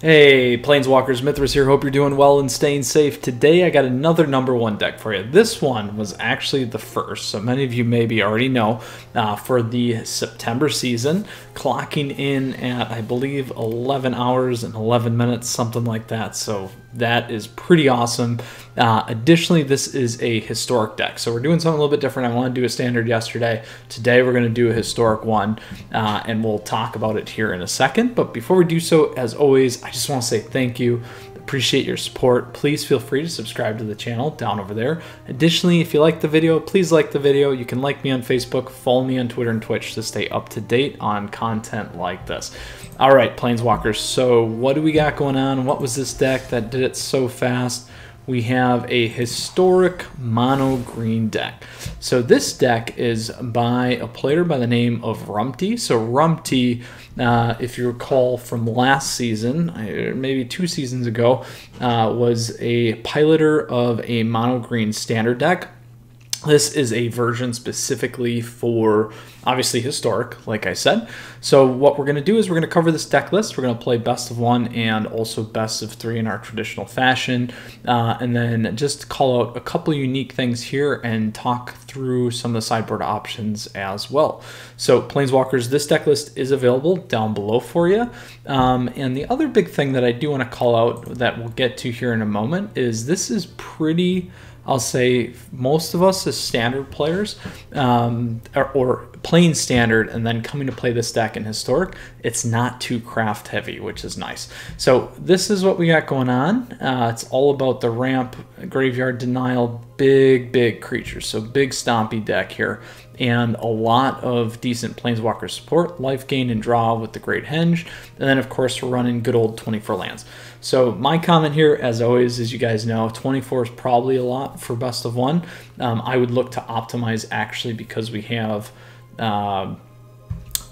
Hey, Planeswalkers, Mythras here. Hope you're doing well and staying safe. Today I got another #1 deck for you. This one was actually the first, so many of you maybe already know, for the September season, clocking in at, I believe, 11 hours and 11 minutes, something like that. So that is pretty awesome. Additionally, this is a historic deck, so we're doing something a little bit different. I wanted to do a standard yesterday. Today we're going to do a historic one, and we'll talk about it here in a second. But before we do so, as always, I just want to say thank you. Appreciate your support. Please feel free to subscribe to the channel down over there. Additionally, if you like the video, please like the video. You can like me on Facebook, follow me on Twitter and Twitch to stay up to date on content like this. All right, Planeswalkers, so what do we got going on? What was this deck that did it so fast? We have a historic mono green deck. So this deck is by a player by the name of Rumpty. So Rumpty, if you recall from last season, maybe 2 seasons ago, was a piloter of a mono green standard deck. This is a version specifically for, obviously, historic, like I said. So what we're going to do is we're going to cover this deck list. We're going to play best of 1 and also best of 3 in our traditional fashion. And then just call out a couple unique things here and talk through some of the sideboard options as well. So Planeswalkers, this deck list is available down below for you. And the other big thing that I do want to call out that we'll get to here in a moment is this is pretty... I'll say most of us as standard players, or playing standard and then coming to play this deck in historic, it's not too craft heavy, which is nice. So this is what we got going on. It's all about the ramp, graveyard denial, big creatures. So big stompy deck here, and a lot of decent Planeswalker support, life gain and draw with the Great Henge, and then of course we're running good old 24 lands. So my comment here, as always, as you guys know, 24 is probably a lot for best of 1. I would look to optimize actually because we have Mana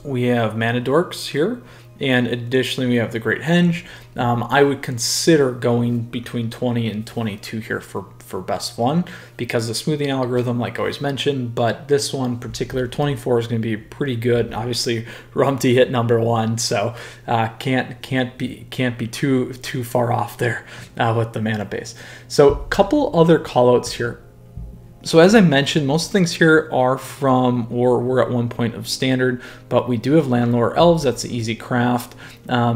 Dorks here, and additionally we have the Great Henge. I would consider going between 20 and 22 here for best 1 because the smoothing algorithm, like I always mentioned, but this one particular 24 is going to be pretty good. Obviously Rumpty hit #1, so can't be too far off there with the mana base. So a couple other callouts here. So as I mentioned, most things here are from, or were at one point of standard, but we do have Landlore Elves. That's an easy craft.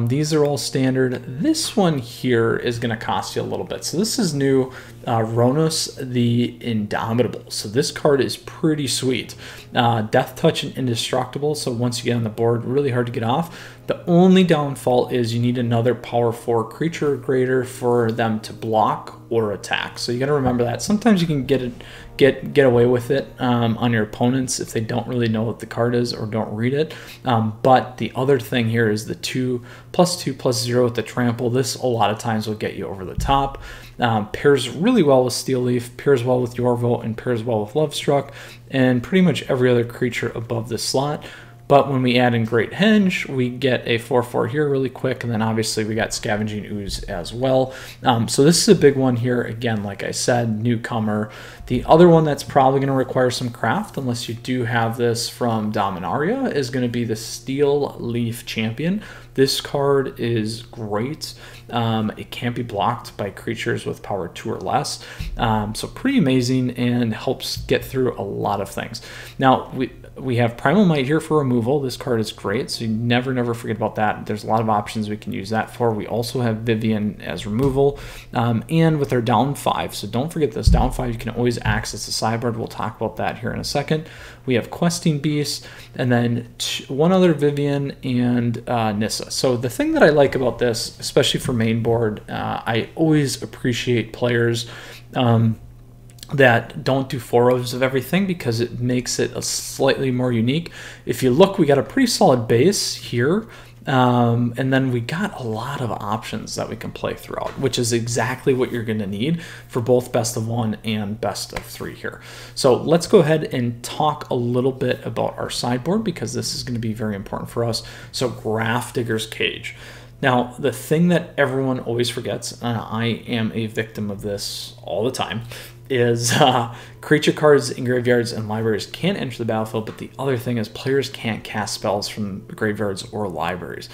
These are all standard. This one here is going to cost you a little bit. So this is new, Ronos the Indomitable. So this card is pretty sweet. Death Touch and Indestructible. So once you get on the board, really hard to get off. The only downfall is you need another power 4 creature or greater for them to block or attack. So you got to remember that. Sometimes you can get away with it on your opponents if they don't really know what the card is or don't read it. But the other thing here is the 2/2/0 with the trample. This a lot of times will get you over the top. Pairs really well with Steel Leaf, pairs well with Yorvo, and pairs well with Lovestruck, and pretty much every other creature above this slot. But when we add in Great Henge, we get a 4/4 here really quick, and then obviously we got Scavenging Ooze as well. So this is a big one here. Again, like I said, newcomer. The other one that's probably going to require some craft, unless you do have this from Dominaria, is going to be the Steel Leaf Champion. This card is great. It can't be blocked by creatures with power 2 or less. So pretty amazing and helps get through a lot of things. Now, we have Primal Might here for removal. This card is great, so you never forget about that. There's a lot of options we can use that for. We also have Vivian as removal, and with our down 5. So don't forget this, down 5, you can always access the sideboard. We'll talk about that here in a second. We have Questing Beast, and then one other Vivian and Nissa. So the thing that I like about this, especially for main board, I always appreciate players that don't do 4-ofs of everything because it makes it a slightly more unique. If you look, we got a pretty solid base here, and then we got a lot of options that we can play throughout, which is exactly what you're going to need for both best of 1 and best of 3 here. So let's go ahead and talk a little bit about our sideboard because this is going to be very important for us. So Grafdigger's Cage. Now, the thing that everyone always forgets, and I am a victim of this all the time, is creature cards in graveyards and libraries can enter the battlefield, but the other thing is players can't cast spells from graveyards or libraries.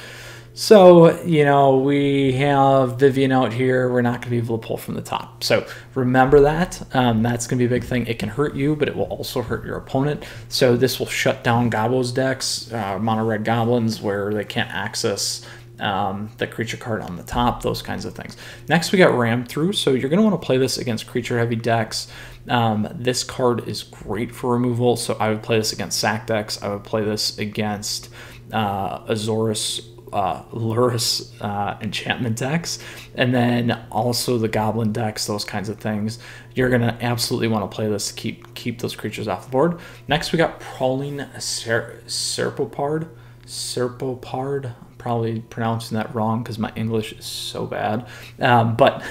So, you know, we have Vivian out here. We're not going to be able to pull from the top. So remember that. That's going to be a big thing. It can hurt you, but it will also hurt your opponent. So this will shut down Gobbo's decks, mono red goblins, where they can't access the creature card on the top, those kinds of things. Next, we got Ram Through. So you're going to want to play this against creature-heavy decks. This card is great for removal, so I would play this against sack decks. I would play this against Azorius, Luris enchantment decks, and then also the goblin decks, those kinds of things. You're going to absolutely want to play this to keep those creatures off the board. Next, we got Prowling Serpopard. I'm probably pronouncing that wrong because my English is so bad. But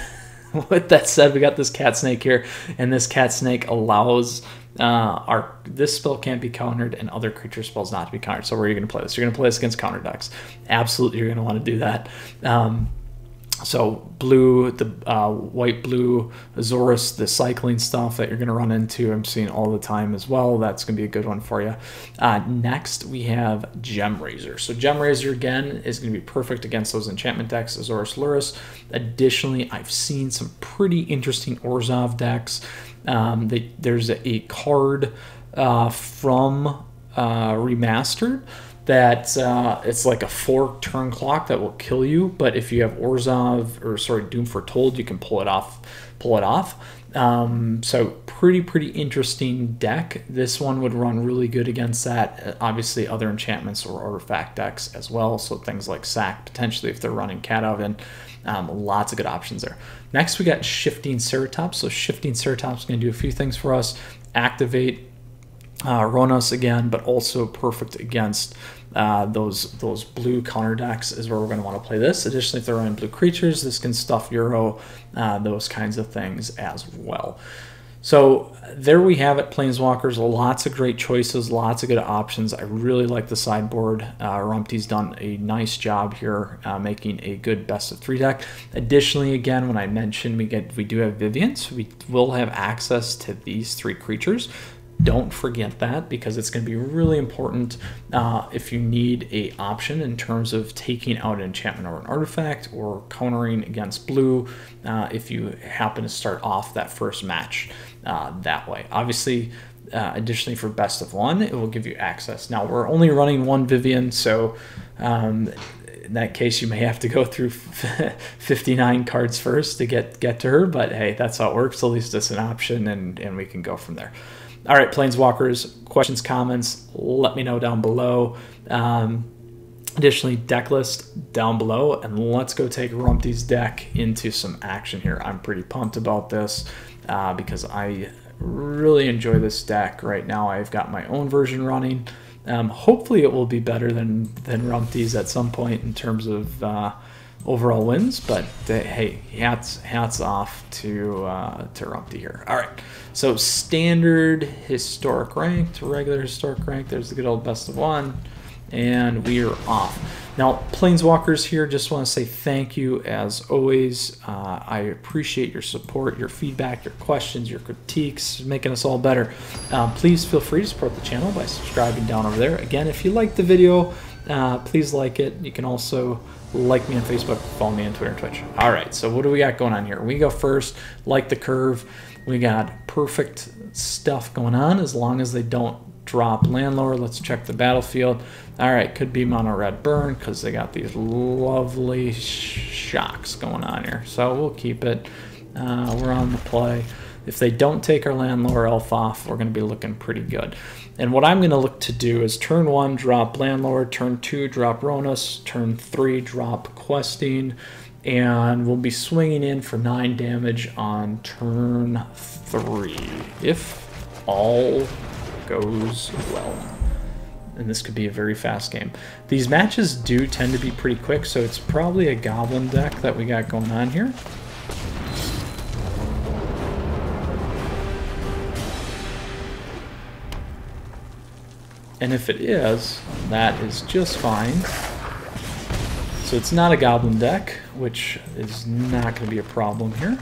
with that said, we got this cat snake here, and this cat snake allows this spell can't be countered and other creature spells not to be countered. So where are you going to play this? You're going to play this against counter decks. Absolutely, you're going to want to do that. So blue, the white-blue Azorius, the cycling stuff that you're going to run into, I'm seeing all the time as well. That's going to be a good one for you. Next, we have Gemrazor. So Gemrazor, again, is going to be perfect against those enchantment decks, Azorius, Luris. Additionally, I've seen some pretty interesting Orzhov decks. There's a card from Remastered that it's like a 4-turn clock that will kill you, but if you have Orzhov, or sorry, Doom Foretold, you can pull it off. So pretty interesting deck. This one would run really good against that. Obviously other enchantments or artifact decks as well, so things like Sack, potentially if they're running Cat Oven. Lots of good options there. Next, we got Shifting Ceratops. So Shifting Ceratops is going to do a few things for us. Activate Ronos again, but also perfect against those blue counter decks is where we're going to want to play this. Additionally, if they're running blue creatures, this can stuff Euro, those kinds of things as well. So there we have it, Planeswalkers. Lots of great choices, lots of good options. I really like the sideboard. Rumpty's done a nice job here making a good best of 3 deck. Additionally, again, when I mentioned we do have Vivian, so we will have access to these 3 creatures. Don't forget that, because it's going to be really important if you need a option in terms of taking out an enchantment or an artifact or countering against blue if you happen to start off that first match that way. Obviously, additionally for best of 1, it will give you access. Now, we're only running 1 Vivian, so in that case, you may have to go through 59 cards first to get to her, but hey, that's how it works. At least it's an option, and we can go from there. All right, Planeswalkers, questions, comments, let me know down below. Additionally, deck list down below, and let's go take Rumpty's deck into some action here. I'm pretty pumped about this because I really enjoy this deck right now. I've got my own version running. Hopefully it will be better than Rumpty's at some point in terms of overall wins, but hey, hats off to Rumpty here. All right, so standard historic ranked, regular historic ranked. There's the good old best of 1, and we are off. Now, Planeswalkers here, just want to say thank you as always. I appreciate your support, your feedback, your questions, your critiques, making us all better. Please feel free to support the channel by subscribing down over there. Again, if you liked the video, please like it. You can also like me on Facebook, follow me on Twitter and Twitch. All right, so what do we got going on here? We go first, like the curve. We got perfect stuff going on as long as they don't drop Landlord. Let's check the battlefield. All right, could be mono red burn because they got these lovely shocks going on here. So we'll keep it. We're on the play. If they don't take our Landlord elf off, we're going to be looking pretty good. And what I'm going to look to do is turn 1, drop Landlord, turn 2, drop Ronos, turn 3, drop Questing, and we'll be swinging in for 9 damage on turn 3, if all goes well. And this could be a very fast game. These matches do tend to be pretty quick, so it's probably a Goblin deck that we got going on here. And if it is, that is just fine. So it's not a Goblin deck, which is not going to be a problem here.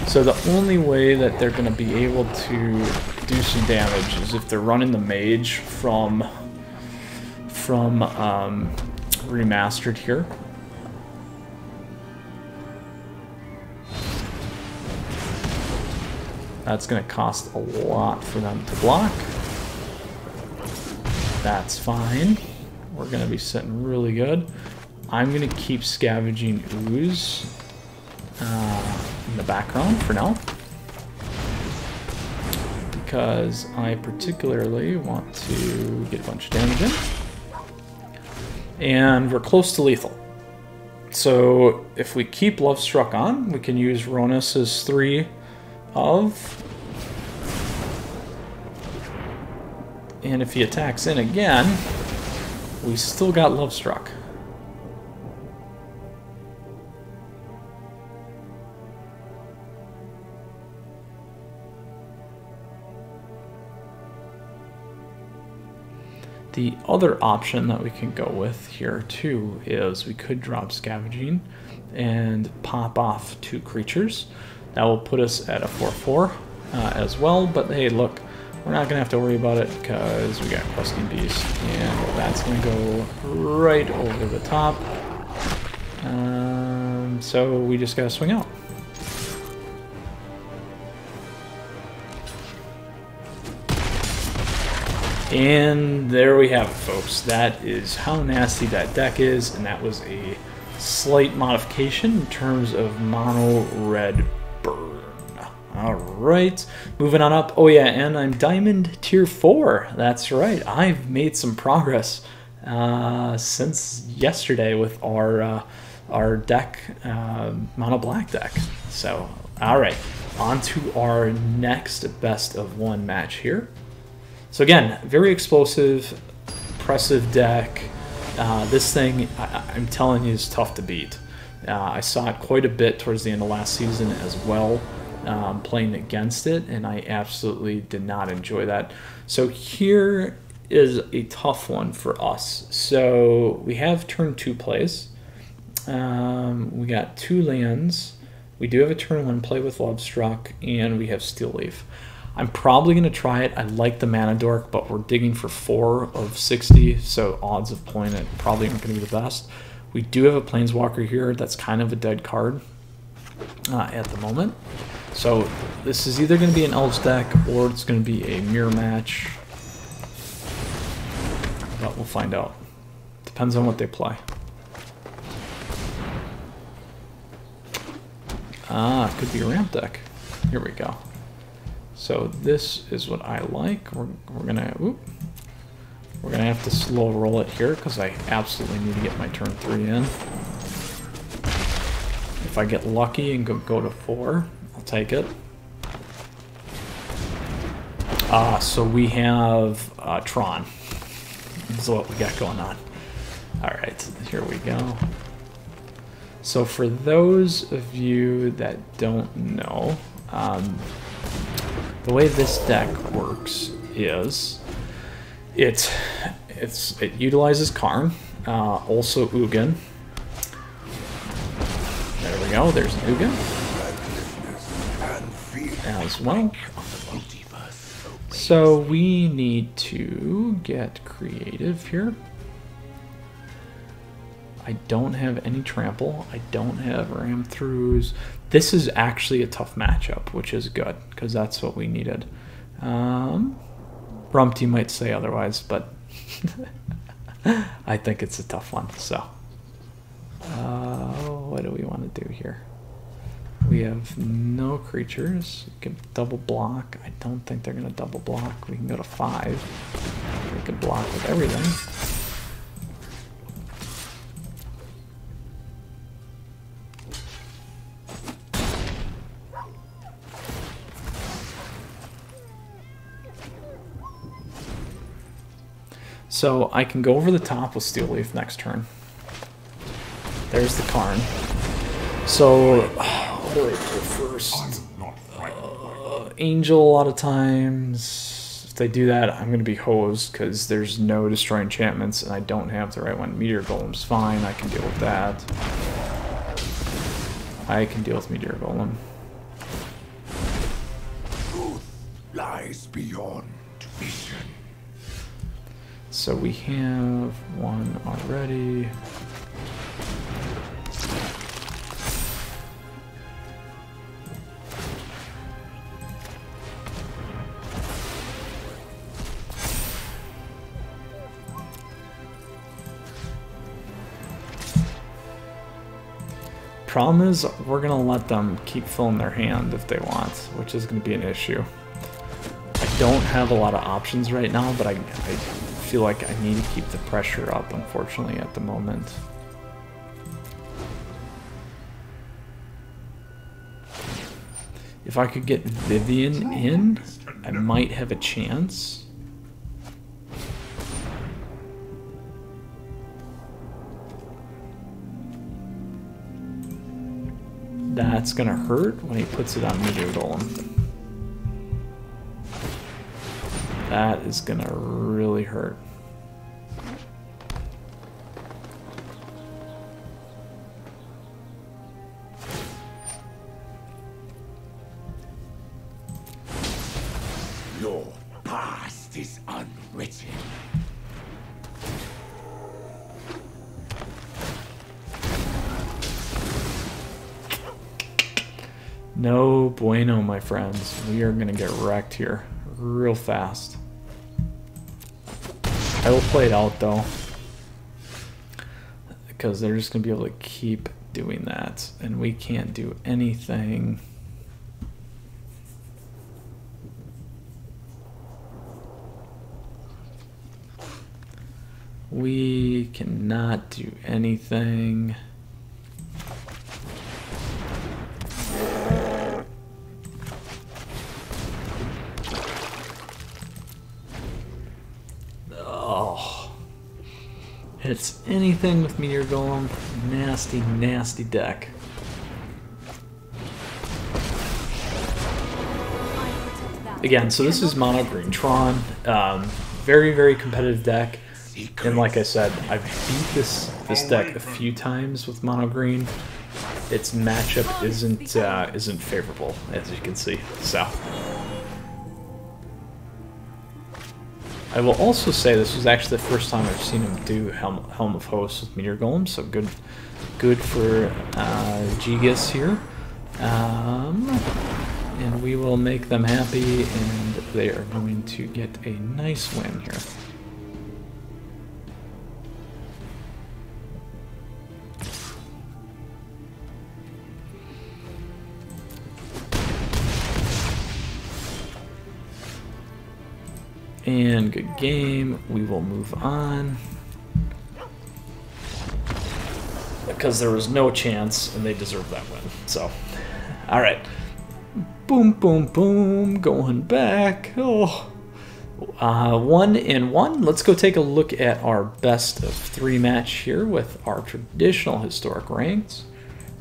So the only way that they're going to be able to do some damage is if they're running the Mage from from Remastered here. That's going to cost a lot for them to block. That's fine. We're going to be sitting really good. I'm going to keep Scavenging Ooze in the background for now, because I particularly want to get a bunch of damage in. And we're close to lethal. So if we keep Love Struck on, we can use Ronus's 3 of. And if he attacks in again, we still got Love Struck. The other option that we can go with here too is we could drop Scavenging and pop off 2 creatures. That will put us at a 4/4 as well, but hey, look, we're not gonna have to worry about it because we got Questing Beast, and that's gonna go right over the top. So we just gotta swing out. And there we have it, folks. That is how nasty that deck is, and that was a slight modification in terms of mono red burn. Alright, moving on up. Oh yeah, and I'm Diamond Tier 4. That's right, I've made some progress since yesterday with our deck, mono black deck. So, alright, on to our next best of 1 match here. So again, very explosive, impressive deck. This thing, I'm telling you, is tough to beat. I saw it quite a bit towards the end of last season as well, playing against it, and I absolutely did not enjoy that. So here is a tough one for us. So we have turn 2 plays. We got 2 lands. We do have a turn 1 play with Love Struck, and we have Steel Leaf. I'm probably going to try it. I like the Mana Dork, but we're digging for 4 of 60, so odds of playing it probably aren't going to be the best. We do have a Planeswalker here that's kind of a dead card at the moment. So this is either going to be an Elves deck or it's going to be a mirror match. But we'll find out. Depends on what they play. Ah, it could be a ramp deck. Here we go. So this is what I like. We're gonna have to slow roll it here because I absolutely need to get my turn 3 in. If I get lucky and go to 4, I'll take it. So we have Tron. This is what we got going on. All right, here we go. So for those of you that don't know, the way this deck works is it utilizes Karn, also Ugin. There we go, there's Ugin as well. So we need to get creative here. I don't have any trample. I don't have ram throughs. This is actually a tough matchup, which is good because that's what we needed. Rumty might say otherwise, but I think it's a tough one. So, what do we want to do here? We have no creatures. We can double block. I don't think they're going to double block. We can go to 5. We can block with everything. So I can go over the top with Steel Leaf next turn. There's the Karn. So, what do I do first? Angel a lot of times. If they do that, I'm going to be hosed because there's no Destroy Enchantments and I don't have the right one. Meteor Golem's fine. I can deal with that. I can deal with Meteor Golem. Truth lies beyond vision. So we have one already. Problem is, we're gonna let them keep filling their hand if they want, which is gonna be an issue. I don't have a lot of options right now, but I feel like I need to keep the pressure up, unfortunately, at the moment. If I could get Vivian in, I might have a chance. That's gonna hurt when he puts it on Meteor Golem. That is gonna really hurt. Your past is unwritten. No bueno, my friends. We are gonna get wrecked here real fast. I will play it out though, because they're just gonna be able to keep doing that, and we can't do anything. We cannot do anything. Hits anything with Meteor Golem. Nasty, nasty deck. Again, so this is Mono Green Tron. Very, very competitive deck. And like I said, I've beat this deck a few times with Mono Green. Its matchup isn't favorable, as you can see. So I will also say this was actually the first time I've seen him do Helm of Hosts with Meteor Golem, so good for Gigas here. And we will make them happy, and they are going to get a nice win here. And good game. We will move on. Because there was no chance, and they deserve that win. So, alright. Boom, boom, boom. Going back. Oh. 1-1. Let's go take a look at our best of 3 match here with our traditional historic ranks.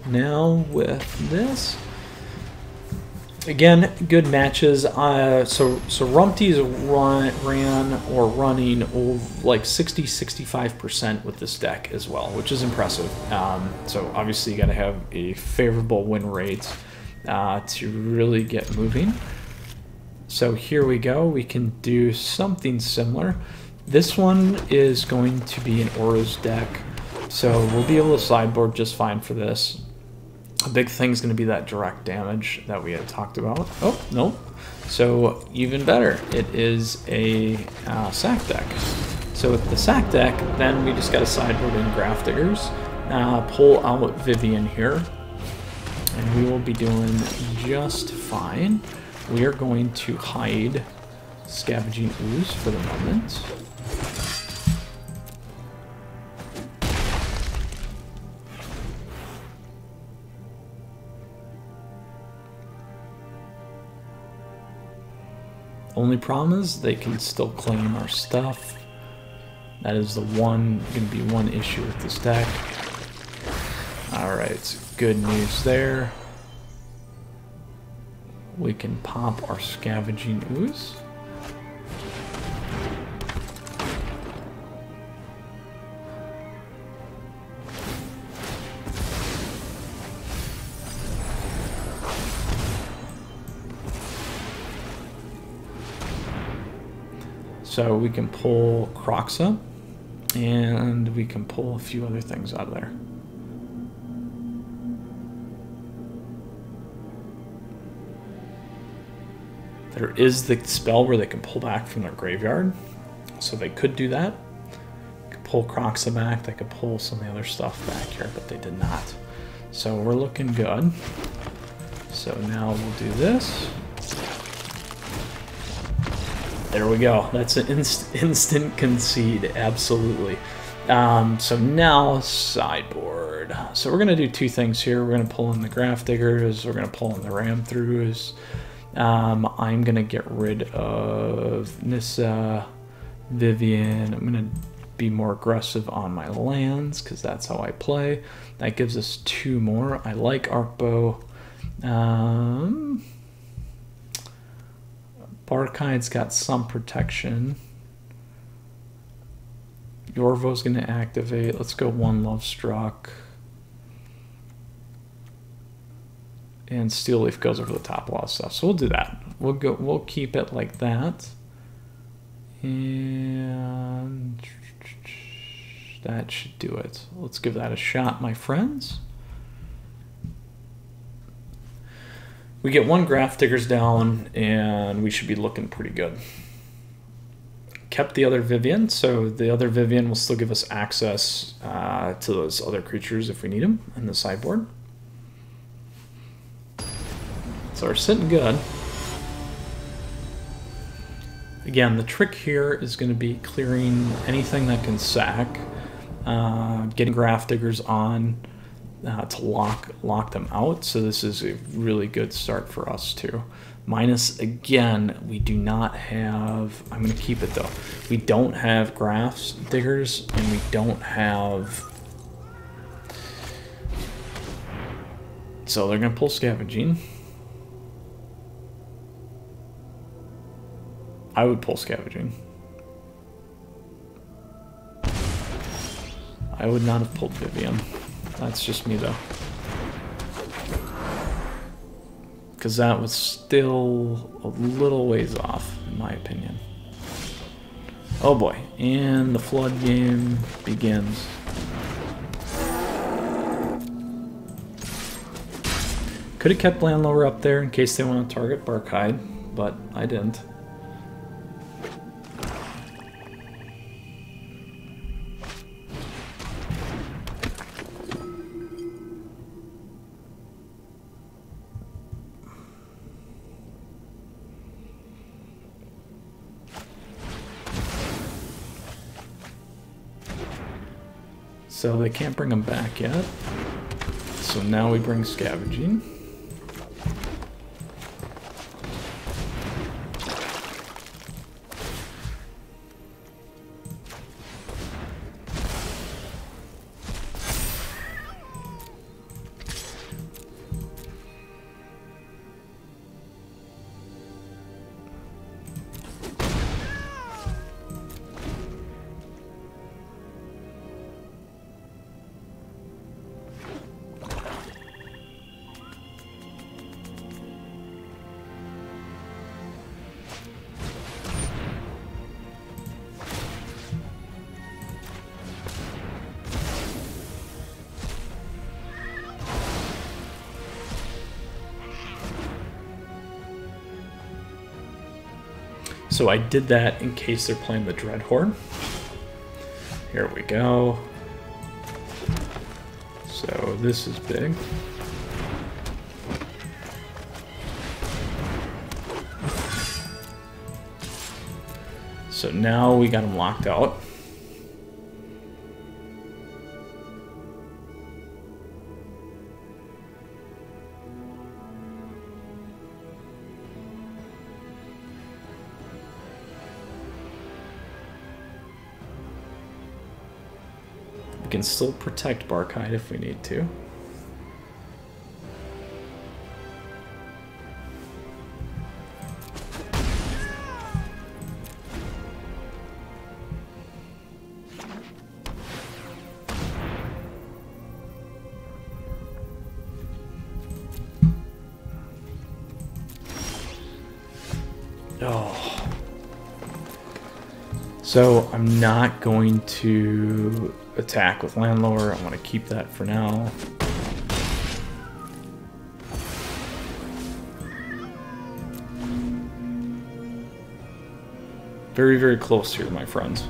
Now with this. Again, good matches. So Rumpty's running like 60-65% with this deck as well, which is impressive. So obviously you got to have a favorable win rate to really get moving. So here we go. We can do something similar. This one is going to be an Auras deck, so we'll be able to sideboard just fine for this. A big thing is going to be that direct damage that we had talked about. Oh, no. So even better, it is a sack deck. So with the sack deck, then we just got to sideboard in Grafdiggers, pull out Vivian here, and we will be doing just fine. We are going to hide Scavenging Ooze for the moment. Only problem is they can still claim our stuff. That is going to be one issue with this deck. Alright, good news there. We can pop our Scavenging Ooze. So we can pull Croxa, and we can pull a few other things out of there. There is the spell where they can pull back from their graveyard, so they could do that. They could pull Croxa back, they could pull some of the other stuff back here, but they did not. So we're looking good. So now we'll do this. There we go. That's an instant concede, absolutely. So now sideboard. So we're going to do two things here. We're going to pull in the Grafdiggers. We're going to pull in the Ram-Throughs. I'm going to get rid of Nissa, Vivian. I'm going to be more aggressive on my lands because that's how I play. That gives us two more. I like Arkbow. Barkide's got some protection. Yorvo's going to activate. Let's go one Lovestruck. And Steel Leaf goes over the top of a lot of stuff. So we'll do that. We'll keep it like that. And that should do it. Let's give that a shot, my friends. We get one Grafdiggers down, and we should be looking pretty good. Kept the other Vivian, so the other Vivian will still give us access to those other creatures if we need them in the sideboard. So we're sitting good. Again, the trick here is going to be clearing anything that can sack, getting Grafdiggers on to lock them out. So this is a really good start for us too. Minus, again, we do not have, I'm going to keep it though, we don't have Grafdiggers, and we don't have, so they're going to pull Scavenging. I would pull Scavenging. I would not have pulled Vivian. That's just me though. Because that was still a little ways off, in my opinion. Oh boy, and the flood game begins. Could have kept Landlower up there in case they want to target Barkide, but I didn't. So they can't bring them back yet. So now we bring Scavenging. So I did that in case they're playing the Dreadhorde. Here we go. So this is big. So now we got them locked out. We can still protect Barkide if we need to. Oh. So I'm not going to attack with Landlower. I want to keep that for now. Very, very close here, my friends.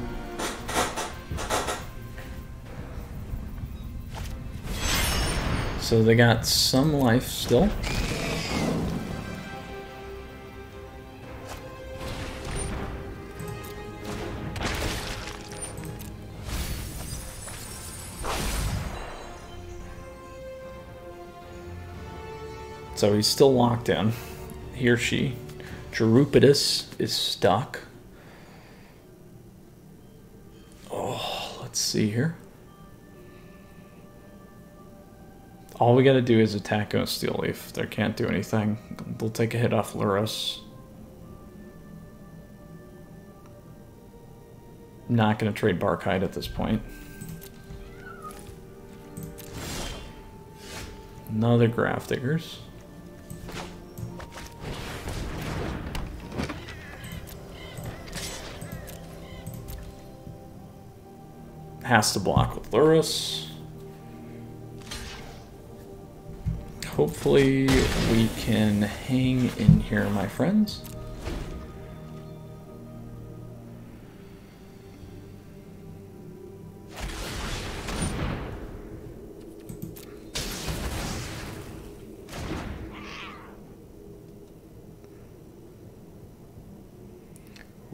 So they got some life still. So he's still locked in. He or she. Jerupidus is stuck. Oh, let's see here. All we gotta do is attack on Steel Leaf. They can't do anything. They'll take a hit off Luris. Not gonna trade Barkhide at this point. Another Grafdiggers. Has to block with Luris. Hopefully we can hang in here, my friends.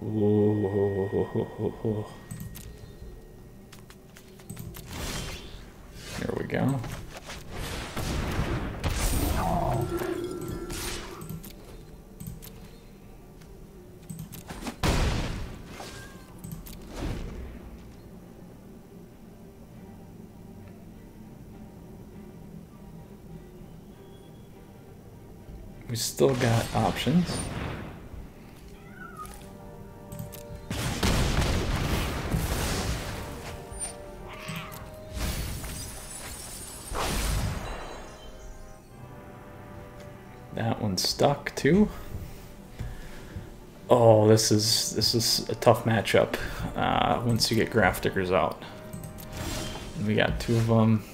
Ooh. There we go. We still got options. That one's stuck too. Oh, this is a tough matchup once you get Grafdiggers out. And we got two of them.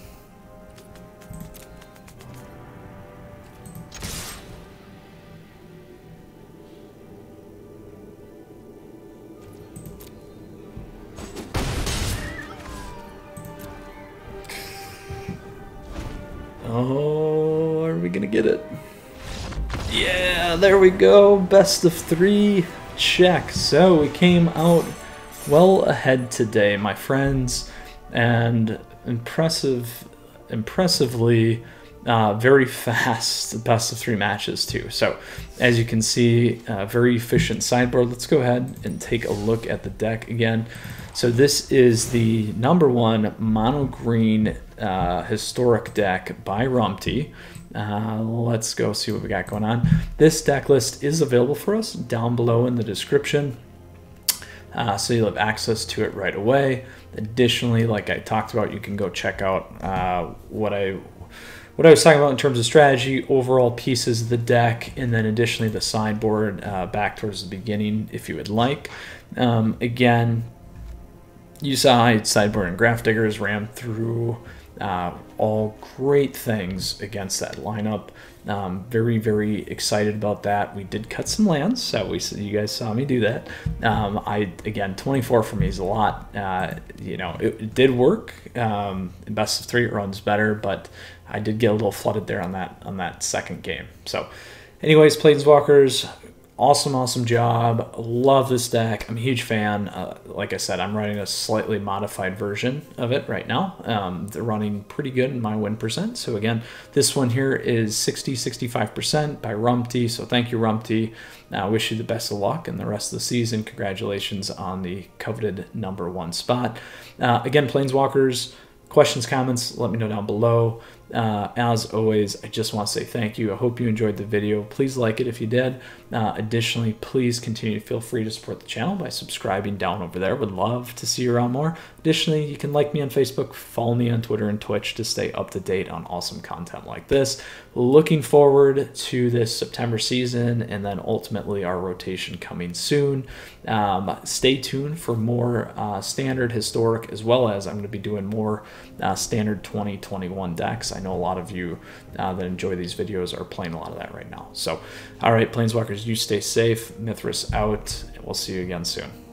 Oh, are we gonna get it? Yeah, there we go. Best of 3 check. So we came out well ahead today, my friends, and impressively very fast best of 3 matches too. So as you can see, very efficient sideboard. Let's go ahead and take a look at the deck again. So this is the #1 Mono Green historic deck by Rumty. Let's go see what we got going on. This deck list is available for us down below in the description. So you'll have access to it right away. Additionally, like I talked about, you can go check out what I was talking about in terms of strategy, overall pieces of the deck, and then additionally the sideboard back towards the beginning if you would like. Again, you saw how sideboard and Grafdiggers ran through all great things against that lineup. Very, very excited about that. We did cut some lands, so you guys saw me do that. Again, 24 for me is a lot. You know, it did work. Best of 3 it runs better, but I did get a little flooded there on that second game. So, anyways, Planeswalkers. Awesome job. Love this deck. I'm a huge fan. Like I said, I'm running a slightly modified version of it right now. They're running pretty good in my win percent. So again, this one here is 65% by Rumty. So thank you, Rumty. I wish you the best of luck in the rest of the season. Congratulations on the coveted #1 spot. Again, Planeswalkers, questions, comments, let me know down below. As always, I just want to say thank you. I hope you enjoyed the video. Please like it if you did. Additionally, please continue to feel free to support the channel by subscribing down over there. Would love to see you around more. Additionally, you can like me on Facebook, follow me on Twitter and Twitch to stay up to date on awesome content like this. Looking forward to this September season and then ultimately our rotation coming soon. Stay tuned for more standard, historic, as well as I'm going to be doing more standard 2021 decks. I know a lot of you that enjoy these videos are playing a lot of that right now. So, all right, Planeswalkers, you stay safe. Mythras out, and we'll see you again soon.